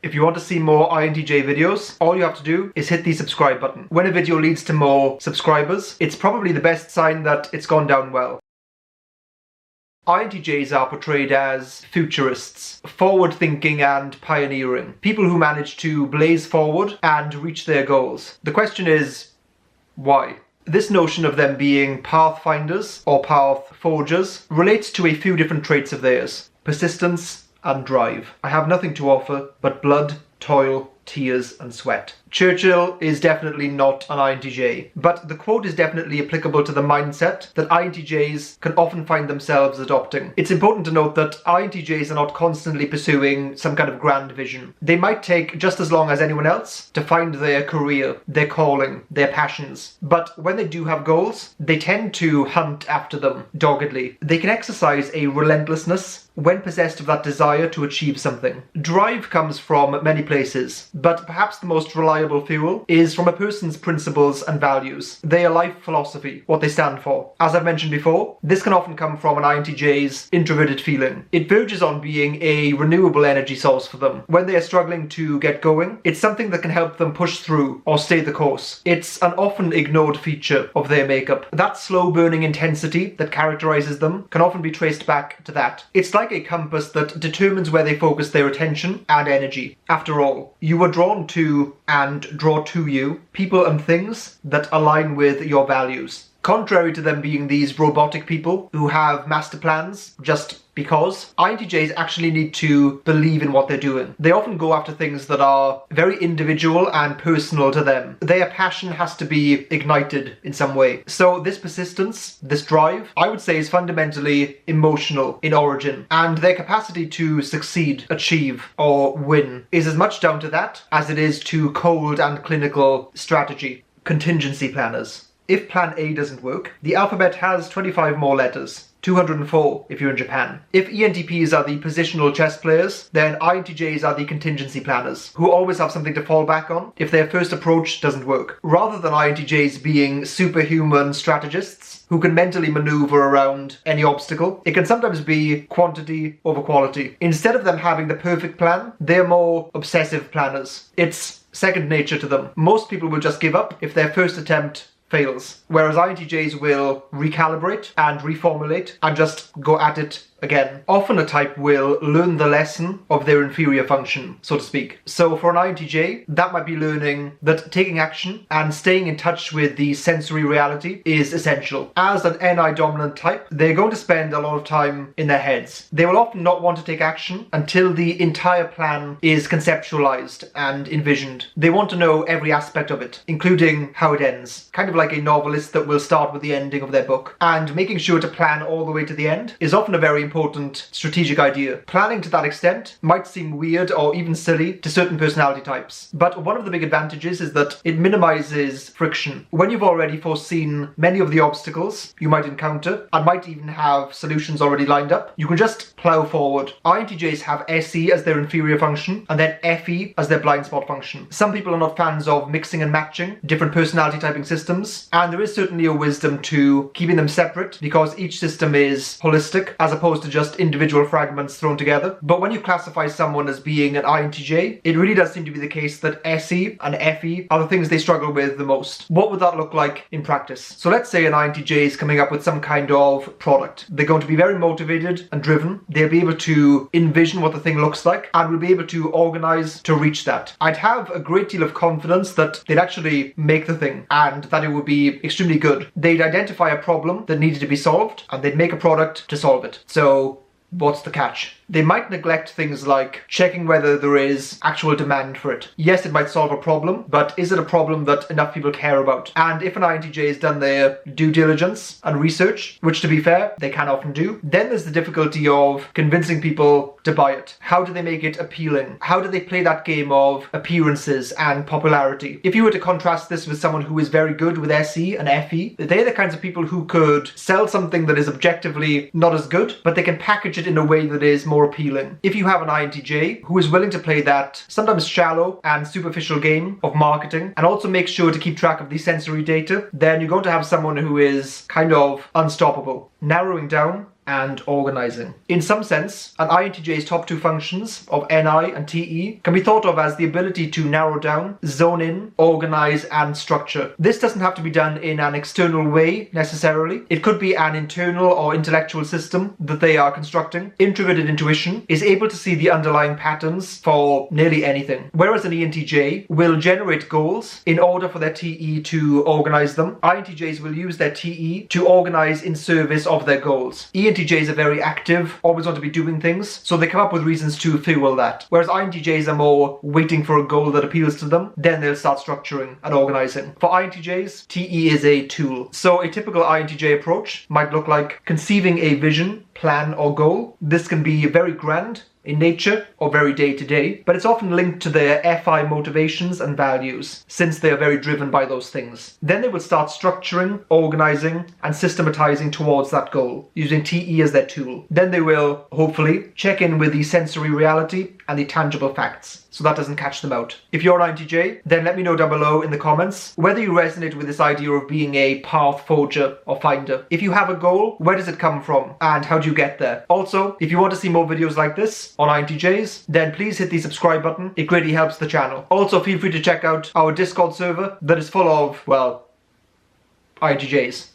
If you want to see more INTJ videos, all you have to do is hit the subscribe button. When a video leads to more subscribers, it's probably the best sign that it's gone down well. INTJs are portrayed as futurists, forward-thinking and pioneering, people who manage to blaze forward and reach their goals. The question is, why? This notion of them being pathfinders or path forgers relates to a few different traits of theirs: persistence and drive. I have nothing to offer but blood, toil, tears and sweat. Churchill is definitely not an INTJ, but the quote is definitely applicable to the mindset that INTJs can often find themselves adopting. It's important to note that INTJs are not constantly pursuing some kind of grand vision. They might take just as long as anyone else to find their career, their calling, their passions. But when they do have goals, they tend to hunt after them doggedly. They can exercise a relentlessness when possessed of that desire to achieve something. Drive comes from many places, but perhaps the most reliable fuel is from a person's principles and values, their life philosophy, what they stand for. As I've mentioned before, this can often come from an INTJ's introverted feeling. It verges on being a renewable energy source for them. When they are struggling to get going, it's something that can help them push through or stay the course. It's an often ignored feature of their makeup. That slow burning intensity that characterizes them can often be traced back to that. It's like a compass that determines where they focus their attention and energy. After all, you were drawn to and draw to you people and things that align with your values. Contrary to them being these robotic people who have master plans just because, INTJs actually need to believe in what they're doing. They often go after things that are very individual and personal to them. Their passion has to be ignited in some way. So this persistence, this drive, I would say is fundamentally emotional in origin, and their capacity to succeed, achieve, or win is as much down to that as it is to cold and clinical strategy. Contingency planners. If plan A doesn't work, the alphabet has 25 more letters. 204 if you're in Japan. If ENTPs are the positional chess players, then INTJs are the contingency planners, who always have something to fall back on if their first approach doesn't work. Rather than INTJs being superhuman strategists who can mentally maneuver around any obstacle, it can sometimes be quantity over quality. Instead of them having the perfect plan, they're more obsessive planners. It's second nature to them. Most people will just give up if their first attempt fails, whereas INTJs will recalibrate and reformulate and just go at it again. Often a type will learn the lesson of their inferior function, so to speak. So for an INTJ, that might be learning that taking action and staying in touch with the sensory reality is essential. As an NI dominant type, they're going to spend a lot of time in their heads. They will often not want to take action until the entire plan is conceptualized and envisioned. They want to know every aspect of it, including how it ends. Kind of like a novelist that will start with the ending of their book. And making sure to plan all the way to the end is often a very important strategic idea. Planning to that extent might seem weird or even silly to certain personality types, but one of the big advantages is that it minimizes friction. When you've already foreseen many of the obstacles you might encounter and might even have solutions already lined up, you can just plow forward. INTJs have SE as their inferior function and then FE as their blind spot function. Some people are not fans of mixing and matching different personality typing systems, and there is certainly a wisdom to keeping them separate because each system is holistic as opposed to just individual fragments thrown together. But when you classify someone as being an INTJ, it really does seem to be the case that SE and FE are the things they struggle with the most. What would that look like in practice? So let's say an INTJ is coming up with some kind of product. They're going to be very motivated and driven. They'll be able to envision what the thing looks like and will be able to organize to reach that. I'd have a great deal of confidence that they'd actually make the thing and that it would be extremely good. They'd identify a problem that needed to be solved and they'd make a product to solve it. So what's the catch? They might neglect things like checking whether there is actual demand for it. Yes, it might solve a problem, but is it a problem that enough people care about? And if an INTJ has done their due diligence and research, which to be fair, they can often do, then there's the difficulty of convincing people to buy it. How do they make it appealing? How do they play that game of appearances and popularity? If you were to contrast this with someone who is very good with SE and FE, they're the kinds of people who could sell something that is objectively not as good, but they can package it in a way that is more appealing. If you have an INTJ who is willing to play that sometimes shallow and superficial game of marketing and also make sure to keep track of the sensory data, then you're going to have someone who is kind of unstoppable. Narrowing down, and organizing. In some sense, an INTJ's top two functions of NI and TE can be thought of as the ability to narrow down, zone in, organize, and structure. This doesn't have to be done in an external way necessarily. It could be an internal or intellectual system that they are constructing. Introverted intuition is able to see the underlying patterns for nearly anything, whereas an ENTJ will generate goals in order for their TE to organize them. INTJs will use their TE to organize in service of their goals. ENTJs are very active, always want to be doing things, so they come up with reasons to fuel that. Whereas INTJs are more waiting for a goal that appeals to them, then they'll start structuring and organizing. For INTJs, TE is a tool. So a typical INTJ approach might look like conceiving a vision, plan, or goal. This can be very grand in nature or very day-to-day, but it's often linked to their FI motivations and values, since they are very driven by those things. Then they will start structuring, organizing, and systematizing towards that goal, using TE as their tool. Then they will, hopefully, check in with the sensory reality and the tangible facts, so that doesn't catch them out. If you're an INTJ, then let me know down below in the comments whether you resonate with this idea of being a path forger or finder. If you have a goal, where does it come from and how do you get there? Also, if you want to see more videos like this on INTJs, then please hit the subscribe button. It greatly helps the channel. Also, feel free to check out our Discord server that is full of, well, INTJs.